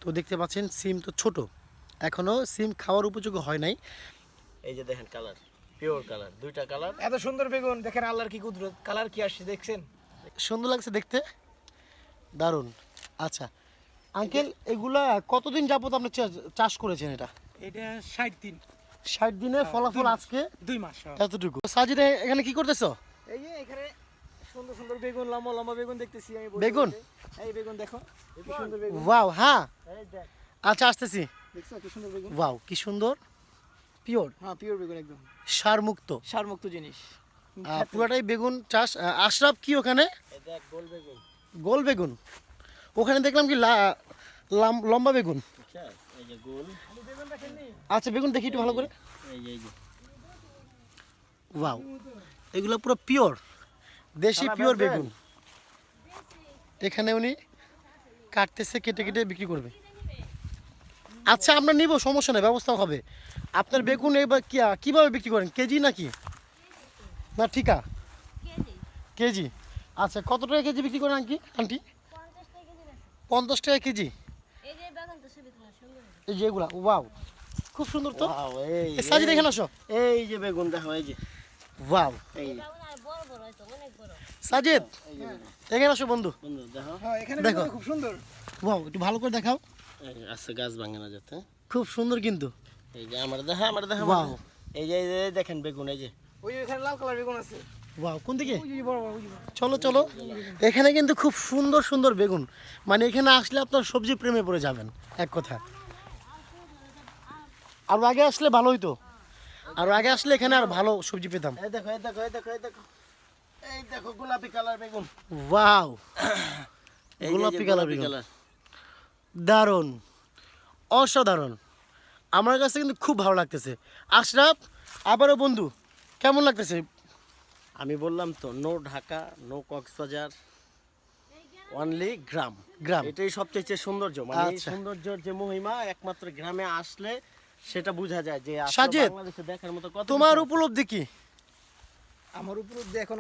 তো দেখতে পাচ্ছেন সিম তো ছোট, এখনো সিম খাওয়ার উপযোগী হয় নাই। এই যে দেখেন কালার, পিওর কালার, দুইটা কালার। এত সুন্দর বেগুন দেখেন, আল্লাহর কি কুদরত, কালার কি আসছে দেখছেন? সুন্দর লাগছে দেখতে, দারুণ। আচ্ছা আঙ্কেল, এগুলা কতদিন যাবত আপনি চাষ করেছেন? এটা 60 দিন। 60 দিনে ফলাফল আজকে 2 মাস। এতটুকু। সাজিদ এখানে কি করতেছো? এই যে এখানে সুন্দর সুন্দর বেগুন, লম্বা লম্বা বেগুন দেখতেছি আমি। বেগুন? এই বেগুন দেখো, কি সুন্দর বেগুন। ওয়াও, হ্যাঁ এই দেখ, আচ্ছা আসতেছি। দেখছো কি সুন্দর বেগুন? ওয়াও কি সুন্দর, পিওর, হ্যাঁ পিওর বেগুন, একদম সারমুক্ত, সারমুক্ত জিনিস। পুরোটাই বেগুন চাষ। আশরাফ কি ওখানে এই দেখ গোল বেগুন, গোল বেগুন? ওখানে দেখলাম কি লম্বা বেগুন। আচ্ছা এই যে গোল। বেগুন দেখেননি? আচ্ছা বেগুন দেখি একটু ভালো করে। এই যে ওয়াও, এগুলো পুরো পিওর দেশি পিওর বেগুন। এখানে উনি কাটতেছে, কেটে কেটে বিক্রি করবে। আচ্ছা আমরা নিব, সমস্যা নেই, ব্যবস্থা হবে। আপনার বেগুন এবার কিভাবে বিক্রি করেন, কেজি নাকি না ঠিকা? কেজি। আচ্ছা কত টাকা কেজি বিক্রি করেন আন্টি? 50 টাকা কেজি। এই যে এগুলা, ওয়াও খুব সুন্দর তো। ওয়াও, এই সাজিদ এখানে আসো। এই যে বেগুন দেখো, এই যে ওয়াও, এই সাজিদ এখানে আসো বন্ধু। বন্ধু দেখো, হ্যাঁ এখানে দেখো। বেগুন খুব সুন্দর। ওয়াও একটু ভালো করে দেখাও। এই আছে গাছ ভাঙে না যাতে। খুব সুন্দর কিন্তু। এই যে আমার দেখা, ওয়াও এই যে দেখেন বেগুন, এই যে ওই যে এখানে লাল কালার বেগুন আছে। ওয়াও, কোন দিকে? ওই যে বড় বড়, ওই যে বড়। চলো চলো, এখানে কিন্তু খুব সুন্দর সুন্দর বেগুন, মানে এখানে আসলে আপনার সবজি প্রেমে পড়ে যাবেন এক কথা। আর আগে আসলে ভালো হইতো, আর আগে আসলে এখানে আর ভালো সবজি পেতাম। এই দেখো, এই দেখো, এই দেখো, এই দেখো, এই দেখো গোলাপি কালার বেগুন। ওয়াও, এই যে গোলাপি কালার বেগুন, কালার। দারুণ, অসাধারণ। আমার কাছে কিন্তু খুব ভালো লাগতেছে। আশরাফ আবারও বন্ধু, কেমন লাগতেছে? আমি বললাম তো, no Dhaka, no Cox's Bazar, only গ্রাম। গ্রাম, এটাই সবচেয়ে সৌন্দর্য, মানে এই আচ্ছা। সৌন্দর্যের যে মহিমা একমাত্র গ্রামে আসলে সেটা বোঝা যায় যে আসলে সাজিদ, বাংলাদেশে দেখার মতো কত তোমার কিছু আছে। উপলব্ধি কি? আমার উপর দিয়ে এখন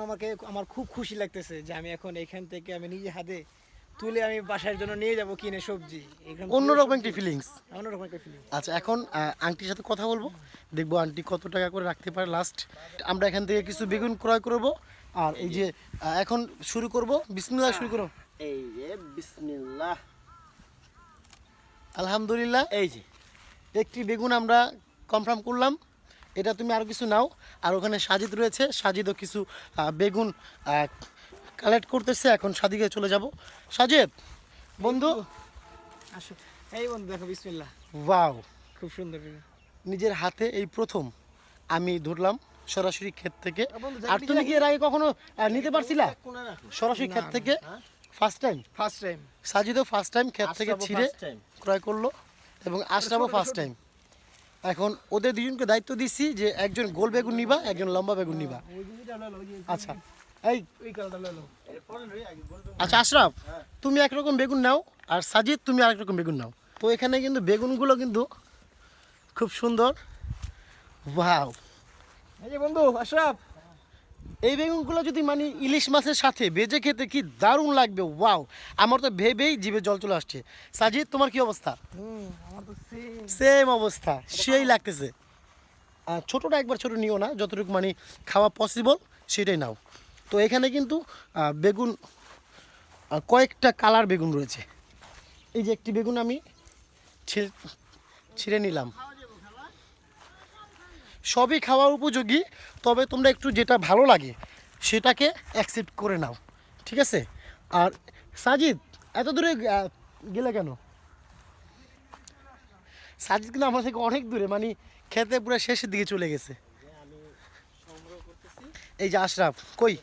আমার খুব খুশি লাগতেছে যে আমি এখন এখান থেকে আমি নিজে হাতে তুলে আমি বাসার জন্য নিয়ে যাব কিনে সবজি। এখান থেকে অন্যরকম সবজি- একটি ফিলিংস। অন্যরকম একটা ফিলিং। আচ্ছা এখন আন্টির সাথে কথা বলবো, দেখবো আন্টি কত টাকা করে রাখতে পারে লাস্ট। আমরা এখান থেকে কিছু বেগুন ক্রয় করব, আর এই যে এখন শুরু করব। বিসমিল্লাহ শুরু করো। এই যে বিসমিল্লাহ, আলহামদুলিল্লাহ, এই যে একটি বেগুন আমরা কনফার্ম করলাম। এটা তুমি আরও কিছু নাও। আর ওখানে সাজিদ রয়েছে, সাজিদও কিছু বেগুন কালেক্ট করতেছে। এখন সাদিকে চলে যাব। সাজিদ বন্ধু, আসো এই বন্ধু দেখো, বিসমিল্লাহ, ওয়াও, খুব সুন্দর বেগুন। নিজের হাতে এই প্রথম আমি ধরলাম সরাসরি ক্ষেত থেকে। বন্ধু, আর তুমি কি এর আগে কখনো নিতে পারছিলা কোনে রাখো। সরাসরি ক্ষেত থেকে? First time. First time. সাজিদও ফার্স্ট টাইম ক্ষেত থেকে আশরাফও ছিঁড়ে first time। ক্রয় করলো, এবং আশরাফও ফার্স্ট টাইম। এখন ওদের দুজনকে দায়িত্ব দিচ্ছি যে একজন গোল বেগুন নিবা, একজন লম্বা বেগুন নিবা। ওই জিনিসটা ললো, ওই যে আচ্ছা এই, ওই কালারটা ললো। আচ্ছা আশরাফ তুমি একরকম বেগুন নাও, আর সাজিদ তুমি আরেক রকম বেগুন নাও। তো এখানে কিন্তু বেগুনগুলো কিন্তু খুব সুন্দর। ওয়াও, এই যে বন্ধু আশরাফ, এই বেগুনগুলো যদি মানে ইলিশ মাছের সাথে ভেজে খেতে কি দারুণ লাগবে। ওয়াও, আমার তো ভেবেই জিভে জল চলে আসছে। সাজিদ তোমার কি অবস্থা? আমার তো সেম। সেম অবস্থা, সেই লাগতেছে। ছোটোটা একবার ছোটো নিও না, যতটুকু মানে খাওয়া পসিবল সেটাই নাও। তো এখানে কিন্তু বেগুন কয়েকটা কালার বেগুন রয়েছে। এই যে একটি বেগুন আমি ছিঁড়ে নিলাম। সবই খাওয়া উপযোগী, তবে তোমরা একটু যেটা ভালো লাগে সেটাকে অ্যাকসেপ্ট করে নাও, ঠিক আছে? আর সাজিদ এত দূরে গেলে কেন? সাজিদ কিন্তু আমার থেকে অনেক দূরে, মানে খেতে পুরো শেষের দিকে চলে গেছে। এই যে আশরাফ কই?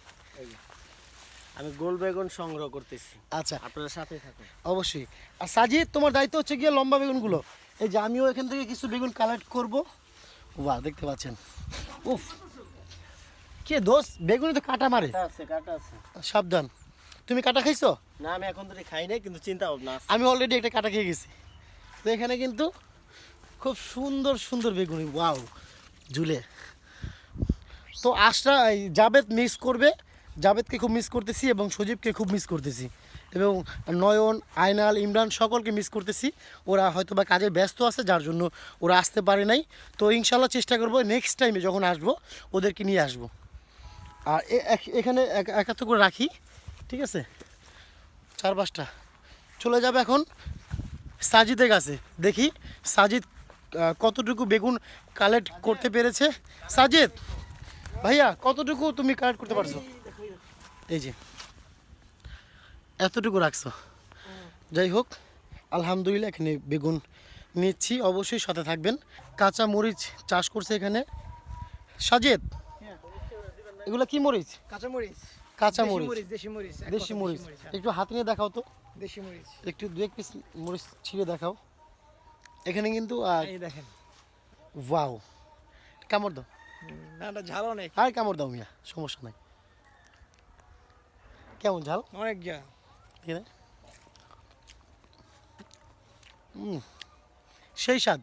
আমি গোল বেগুন সংগ্রহ করতেছি, আচ্ছা আপনারা সাথে থাকুন। অবশ্যই। আর সাজিদ তোমার দায়িত্ব হচ্ছে গিয়ে লম্বা বেগুনগুলো। এই যে আমিও এখান থেকে কিছু বেগুন কালেক্ট করব। বাহ, দেখতে পাচ্ছেন, উফ কে দোষ, বেগুনে তো কাটা মারে, কাটা আছে। সাবধান। তুমি কাটা খাইছো? না আমি এখন তো খাই নাই, কিন্তু চিন্তা ভাবনা আছে। আমি অলরেডি একটা কাটা খেয়ে গেছি। তো এখানে কিন্তু খুব সুন্দর সুন্দর বেগুনি, ওয়াও ঝুলে। তো জাভেদ মিস করবে, জাভেদকে খুব মিস করতেছি এবং সজীবকে খুব মিস করতেছি। এবং নয়ন, আয়নাল, ইমরান সকলকে মিস করতেছি। ওরা হয়তো বা কাজে ব্যস্ত আছে, যার জন্য ওরা আসতে পারে নাই। তো ইনশাল্লাহ চেষ্টা করব নেক্সট টাইমে যখন আসবো ওদেরকে নিয়ে আসবো। আর এখানে একাত্তর করে রাখি, ঠিক আছে? 4-5টা চলে যাবে এখন সাজিদের কাছে। দেখি সাজিদ কতটুকু বেগুন কালেক্ট করতে পেরেছে। সাজিদ ভাইয়া, কতটুকু তুমি কালেক্ট করতে পারছো? এই যে এতটুকু রাখছো। যাই হোক, আলহামদুলিল্লাহ এখানে বেগুন নিচ্ছি, অবশ্যই সাথে থাকবেন। কাঁচা মরিচ চাষ করছে এখানে সাজিদ। এগুলো কি মরিচ? কাঁচামরিচ, কাঁচা দেশি মরিচ, মরিচ, দেশি মরিচ, এক দেশি কথা, মরিচ। হ্যাঁ। একটু হাতে নিয়ে দেখাও তো, দেশি মরিচ, একটু 2-1 পিস মরিচ ছিঁড়ে দেখাও। এখানে কিন্তু এই দেখেন। ওয়াও, কামড় দাও। না, এটা ঝাল অনেক, আর কামড় দাও মিয়া, সমস্যা নাই। কেমন ঝাল? অনেক ঝাল। ঠিক আছে, সেই স্বাদ,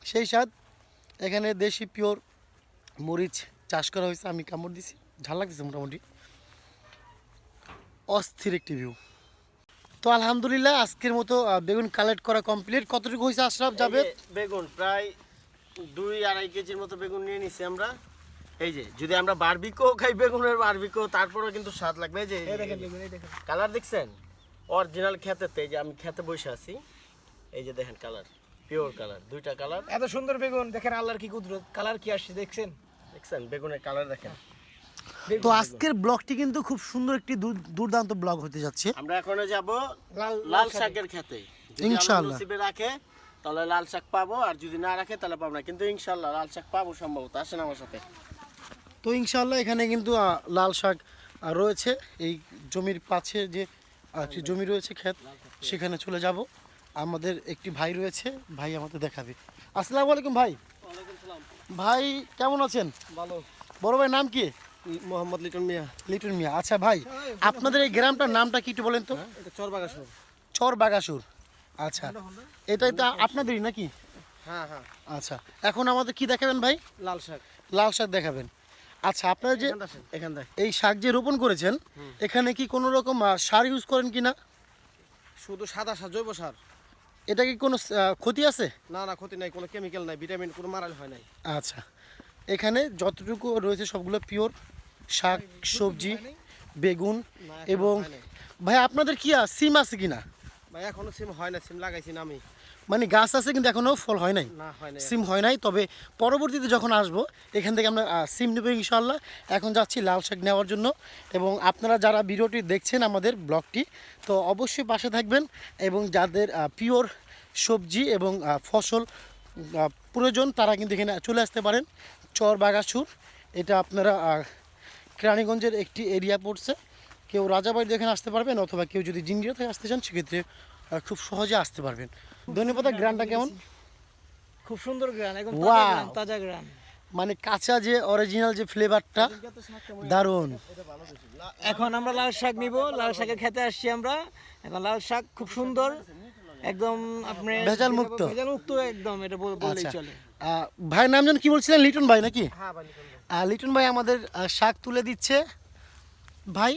সেই স্বাদ। এখানে দেশি পিওর মরিচ চাষ করা হয়েছে। আমি কামড় দিছি, ঝাল লাগতেছে মোটামুটি। অস্থির একটি ভিউ। তো আলহামদুলিল্লাহ আজকের মতো বেগুন কালেক্ট করা কমপ্লিট। কতটুকু হয়েছে আশরাফ, যাবে? এই যে বেগুন প্রায় 2-2.5 কেজির মতো বেগুন নিয়ে নিছি আমরা। এই যে যদি আমরা বারবিকিউ খাই, বেগুনের বারবিকিউ, তারপরেও কিন্তু স্বাদ লাগবে। এই যে এই দেখেন বেগুন, এই দেখেন। কালার দেখছেন অরিজিনাল খেতেতে। এই যে আমি খেতে বসে আছি, এই যে দেখেন কালার, পিওর কালার, 2টা কালার। এত সুন্দর বেগুন দেখেন, আল্লাহর কি কুদরত, কালার কি আসছে দেখছেন? দেখছেন বেগুনের কালার দেখেন। তো আজকের ব্লগটি কিন্তু খুব সুন্দর একটি দুর্দান্ত ব্লগ হতে যাচ্ছে। আমরা এখন যাব লাল লাল শাকের খেতে। যদি আল্লাহ ইনশাআল্লাহ। নসিবে রাখে তাহলে লাল শাক পাবো, আর যদি না রাখে তাহলে পাবো না, কিন্তু ইনশাআল্লাহ লাল শাক পাবো সম্ভবত। আসেন আমার সাথে। তো ইনশাআল্লাহ এখানে কিন্তু লাল শাক রয়েছে। এই জমির পাশে যে একটি জমি রয়েছে, ক্ষেত, সেখানে চলে যাব। আমাদের একটি ভাই রয়েছে, ভাই আমাদের দেখাবে। আসসালামু আলাইকুম ভাই। ভাই কেমন আছেন? ভালো। বড় ভাই নাম কি? মোহাম্মদ লিটন মিয়া। লিটন মিয়া। আচ্ছা ভাই, আপনাদের এই গ্রামটার নামটা কি একটু বলেন তো? এটা চরবাগাসর। চর বাগাসুর। আচ্ছা, এটাই তো আপনাদেরই নাকি? হ্যাঁ হ্যাঁ। আচ্ছা, এখন আমাদের কি দেখাবেন ভাই? লাল শাক। লাল শাক দেখাবেন। আচ্ছা, আপনারা যে এখান থেকে এই শাক যে রোপণ করেছেন, এখানে কি কোনো রকম সার ইউজ করেন কি না? শুধু সাদা সার, জৈব সার। এটা কি কোনো ক্ষতি আছে? না না, ক্ষতি নাই, কোনো কেমিক্যাল নাই, ভিটামিন কোনো মারাল হয় নাই। আচ্ছা, এখানে যতটুকু রয়েছে সবগুলো পিওর শাক সবজি, বেগুন। এবং ভাই আপনাদের কি সিম আছে কি না? ভাই এখনো সিম হয় না, সিম লাগাইছি না আমি। মানে গাছ আছে কিন্তু এখনো ফল হয় নাই, না হয় নাই। সিম হয় নাই। তবে পরবর্তীতে যখন আসবো এখান থেকে আমরা সিম নেব ইনশাআল্লাহ। এখন যাচ্ছি লাল শাক নেওয়ার জন্য। এবং আপনারা যারা ভিডিওটি দেখছেন আমাদের ব্লগটি, তো অবশ্যই পাশে থাকবেন। এবং যাদের পিওর সবজি এবং ফসল প্রয়োজন, তারা কিন্তু এখানে চলে আসতে পারেন। চর বাগাসুর, এটা আপনারা কেরানীগঞ্জের একটি এরিয়া পড়ছে। কেউ রাজাবাড়ি দেখে আসতে পারবেন, অথবা কেউ যদি জিঞ্জিরা থেকে আসতে চান সেক্ষেত্রে খুব সহজে আসতে পারবেন। ধন্যবাদ। গ্রানটা কেমন? খুব সুন্দর গ্রান, একদম Wow! তাজা গ্রান, তাজা গ্রান। মানে কাঁচা যে অরিজিনাল যে ফ্লেভারটা, দারুণ। এখন আমরা লাল শাক নিব, লাল শাকের খেতে আসছি আমরা। এখন লাল শাক খুব সুন্দর, একদম আপনি ভেজাল মুক্ত। ভেজাল মুক্ত একদম, এটা বললেই আচ্ছা, চলে। ভাইয়ের নাম যেন কি বলছিলেন? লিটন ভাই নাকি? হ্যাঁ ভাই। লিটন ভাই আমাদের শাক তুলে দিচ্ছে। ভাই,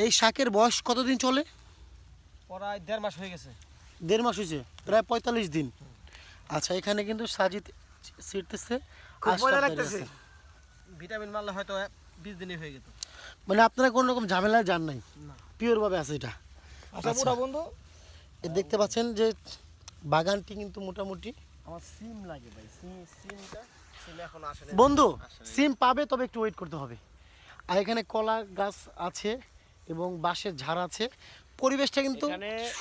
এই শাকের বয়স কতদিন চলে? প্রায় 1.5 মাস হয়ে গেছে। 1.5 মাস হয়েছে, প্রায় 45 দিন। আচ্ছা, এখানে কিন্তু সাজিদ ছিটতেছে। খুব আশরাফ মজা দাঁড়িয়ে লাগতেছে। আছে। ভিটামিন মারলে হয়তো 20 দিনই হয়ে যেত। মানে আপনারা কোনো রকম ঝামেলায় যান নাই, পিওর ভাবে আছে এটা। আচ্ছা আচ্ছা। মোটা বন্ধু, দেখতে পাচ্ছেন যে বাগানটি কিন্তু মোটামুটি। আমার সিম লাগে ভাই, সিমটা এখন আসে না। বন্ধু সিম পাবে, তবে একটু ওয়েট করতে হবে। আর এখানে কলা গাছ আছে এবং বাঁশের ঝাড় আছে। পরিবেশটা কিন্তু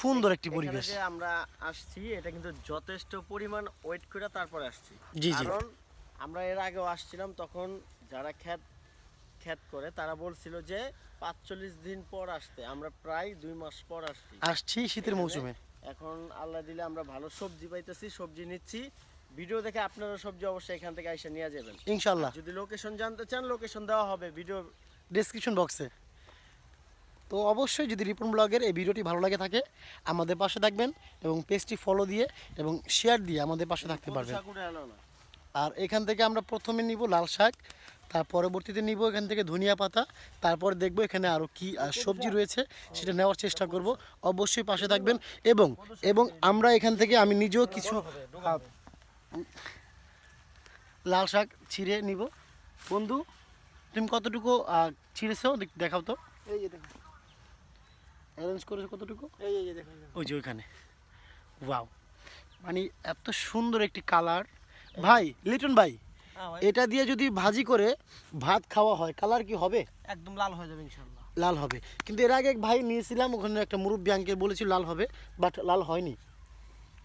সুন্দর একটি পরিবেশ। এখানে যে আমরা আসছি এটা কিন্তু যথেষ্ট পরিমাণ ওয়েট করে তারপরে আসছি। জি, জি। কারণ আমরা এর আগেও আসছিলাম, তখন যারা ক্ষেত করে তারা বলছিল যে 45 দিন পর আসতে। আমরা প্রায় 2 মাস পর আসছি শীতের মৌসুমে। এখন আল্লাহ দিলে আমরা ভালো সবজি পাইতেছি, সবজি নিচ্ছি। ভিডিও দেখে আপনারা সবজি অবশ্যই এখান থেকে এসে নিয়ে যাবেন ইনশাল্লাহ। যদি লোকেশন জানতে চান, লোকেশন দেওয়া হবে ভিডিও ডেসক্রিপশন বক্সে। তো অবশ্যই যদি রিপন ব্লগের এই ভিডিওটি ভালো লাগে থাকে, আমাদের পাশে থাকবেন এবং পেজটি ফলো দিয়ে এবং শেয়ার দিয়ে আমাদের পাশে থাকতে পারবেন। আর এখান থেকে আমরা প্রথমে নিব লাল শাক। তার পরবর্তীতে নিব এখান থেকে ধনিয়া পাতা, তারপর দেখব এখানে আরও কি সবজি রয়েছে সেটা নেওয়ার চেষ্টা করব। অবশ্যই পাশে থাকবেন। এবং এবং আমরা এখান থেকে আমি নিজেও কিছু লাল শাক ছিঁড়ে নিব। বন্ধু তুমি কতটুকু ছিঁড়েছো দেখাও তো, এই যে দেখো, অ্যারেঞ্জ করেছো কতটুকু? এই যে দেখো, ওই যে ওইখানে। ওয়াও, মানে এত সুন্দর একটি কালার ভাই। লিটন ভাই, এটা দিয়ে যদি ভাজি করে ভাত খাওয়া হয় কালার কি হবে? একদম লাল হয়ে যাবে ইনশাআল্লাহ। লাল হবে। কিন্তু এর আগে এক ভাই নিয়েছিলাম, ওখানে একটা মুরব্বী আঙ্কেল বলেছিল লাল হবে, বাট লাল হয়নি।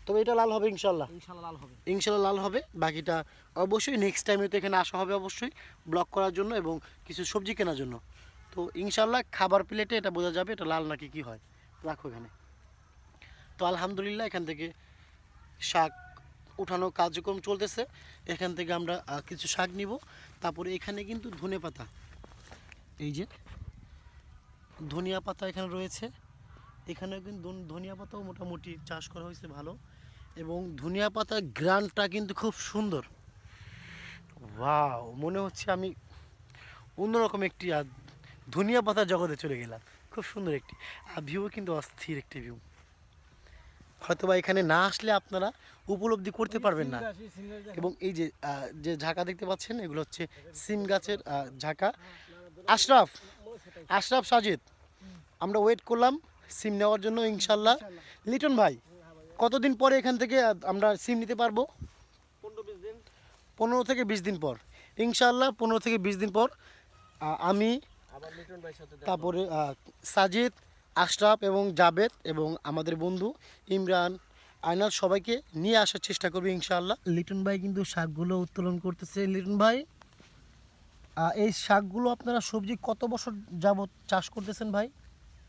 তবে এটা লাল হবে ইনশাল্লাহ, ইনশাআল্লাহ লাল হবে। ইনশাল্লাহ লাল হবে। বাকিটা অবশ্যই নেক্সট টাইমে তো এখানে আসা হবে অবশ্যই ব্লক করার জন্য এবং কিছু সবজি কেনার জন্য। তো ইনশাল্লাহ খাবার প্লেটে এটা বোঝা যাবে এটা লাল নাকি কি হয়। রাখো এখানে। তো আলহামদুলিল্লাহ এখান থেকে শাক উঠানো কার্যক্রম চলতেছে। এখান থেকে আমরা কিছু শাক নিব। তারপরে এখানে কিন্তু ধনেপাতা, এই যে ধনিয়া পাতা এখানে রয়েছে। এখানেও কিন্তু ধনিয়া পাতাও মোটামুটি চাষ করা হয়েছে ভালো, এবং ধনিয়া পাতার গ্রানটা কিন্তু খুব সুন্দর। ওয়াও, মনে হচ্ছে আমি অন্যরকম একটি ধনিয়া পাতার জগতে চলে গেলাম। খুব সুন্দর একটি ভিউ, কিন্তু অস্থির একটি ভিউ। হয়তোবা এখানে না আসলে আপনারা উপলব্ধি করতে পারবেন না। এবং এই যে যে ঝাঁকা দেখতে পাচ্ছেন এগুলো হচ্ছে সিম গাছের ঝাঁকা। আশরাফ, আশরাফ সাজিদ, আমরা ওয়েট করলাম সিম নেওয়ার জন্য ইনশাল্লাহ। লিটন ভাই, কতদিন পরে এখান থেকে আমরা সিম নিতে পারবো? 15 থেকে 20 দিন পর ইনশাল্লাহ। 15 থেকে 20 দিন পর আমি, তারপরে সাজিদ, আশরাফ এবং জাবেদ এবং আমাদের বন্ধু ইমরান, আয়নাল সবাইকে নিয়ে আসার চেষ্টা করবে ইনশাআল্লাহ। লিটন ভাই কিন্তু শাকগুলো উত্তোলন করতেছে। লিটন ভাই, এই শাকগুলো আপনারা সবজি কত বছর যাবত চাষ করতেছেন ভাই?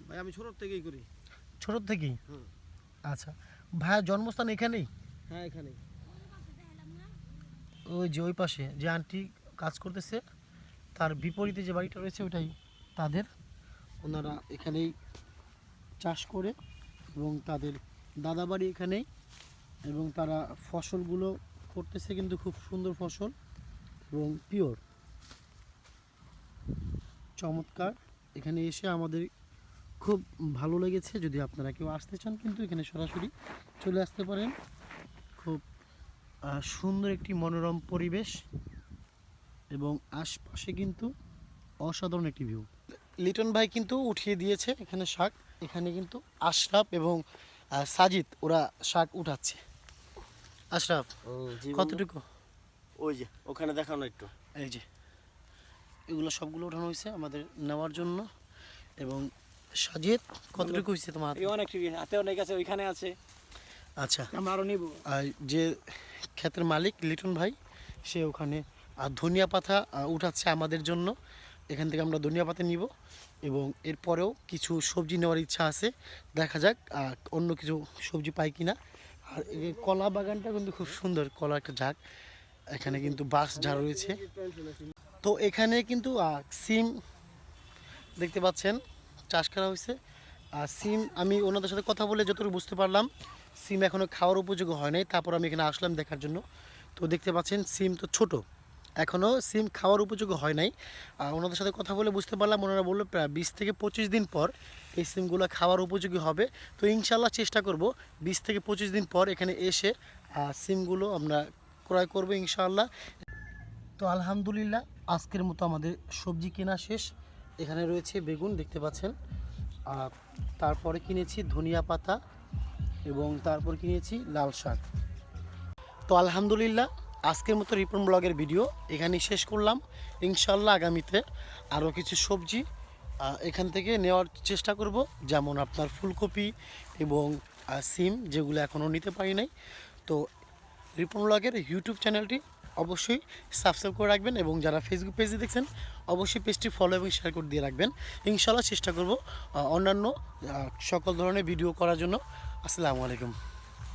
ভাই আমি ছোট থেকেই করি। ছোট থেকেই? আচ্ছা, ভাইয়ের জন্মস্থান এখানেই? হ্যাঁ এখানেই। ওই যে ওই পাশে যে আন্টি কাজ করতেছে তার বিপরীতে যে বাড়িটা রয়েছে ওটাই তাদের। ওনারা এখানেই চাষ করে এবং তাদের দাদা বাড়ি এখানেই, এবং তারা ফসলগুলো করতেছে কিন্তু খুব সুন্দর ফসল এবং পিওর, চমৎকার। এখানে এসে আমাদের খুব ভালো লেগেছে। যদি আপনারা কেউ আসতে চান কিন্তু এখানে সরাসরি চলে আসতে পারেন। খুব সুন্দর একটি মনোরম পরিবেশ এবং আশপাশে কিন্তু অসাধারণ একটি ভিউ। লিটন ভাই কিন্তু উঠিয়ে দিয়েছে এখানে শাক। এখানে কিন্তু আশরাফ এবং সাজিদ ওরা শাক উঠাচ্ছে। আশরাফ কতটুকু? ওই যে ওখানে দেখানো একটু, এই যে এগুলো সবগুলো উঠানো হয়েছে আমাদের নেওয়ার জন্য। এবং সাজিদ কতটুকু হয়েছে তোমার হাতে? অনেক হাতে অনেক আছে, ওইখানে আছে। আচ্ছা, আমরা আরো নিব। যে ক্ষেতের মালিক লিটন ভাই সে ওখানে ধনিয়া পাতা উঠাচ্ছে আমাদের জন্য। এখান থেকে আমরা ধনিয়া পাতা নিব এবং এরপরেও কিছু সবজি নেওয়ার ইচ্ছা আছে। দেখা যাক অন্য কিছু সবজি পাই কিনা। আর এই কলা বাগানটা কিন্তু খুব সুন্দর, কলা একটা ঝাঁক। এখানে কিন্তু বাঁশ ঝাড় রয়েছে। তো এখানে কিন্তু সিম দেখতে পাচ্ছেন চাষ করা হয়েছে। আর সিম আমি ওনাদের সাথে কথা বলে যতটুকু বুঝতে পারলাম সিম এখনও খাওয়ার উপযোগী হয় নাই। তারপর আমি এখানে আসলাম দেখার জন্য। তো দেখতে পাচ্ছেন সিম তো ছোট, এখনও সিম খাওয়ার উপযোগী হয় নাই। ওনাদের সাথে কথা বলে বুঝতে পারলাম, ওনারা বললো প্রায় 20 থেকে 25 দিন পর এই সিমগুলো খাওয়ার উপযোগী হবে। তো ইনশাল্লাহ চেষ্টা করব 20 থেকে 25 দিন পর এখানে এসে সিমগুলো আমরা ক্রয় করব ইনশাআল্লাহ। তো আলহামদুলিল্লাহ আজকের মতো আমাদের সবজি কেনা শেষ। এখানে রয়েছে বেগুন দেখতে পাচ্ছেন, তারপরে কিনেছি ধনিয়া পাতা এবং তারপর কিনেছি লাল শাক। তো আলহামদুলিল্লাহ আজকের মতো রিপন ব্লগের ভিডিও এখানেই শেষ করলাম। ইনশাল্লাহ আগামীতে আরও কিছু সবজি এখান থেকে নেওয়ার চেষ্টা করব, যেমন আপনার ফুলকপি এবং সিম, যেগুলো এখনও নিতে পারি নাই। তো রিপন ব্লগের ইউটিউব চ্যানেলটি অবশ্যই সাবস্ক্রাইব করে রাখবেন এবং যারা ফেসবুক পেজে দেখছেন অবশ্যই পেজটি ফলো এবং শেয়ার করে দিয়ে রাখবেন। ইনশাল্লাহ চেষ্টা করব অন্যান্য সকল ধরনের ভিডিও করার জন্য। আসসালামু আলাইকুম।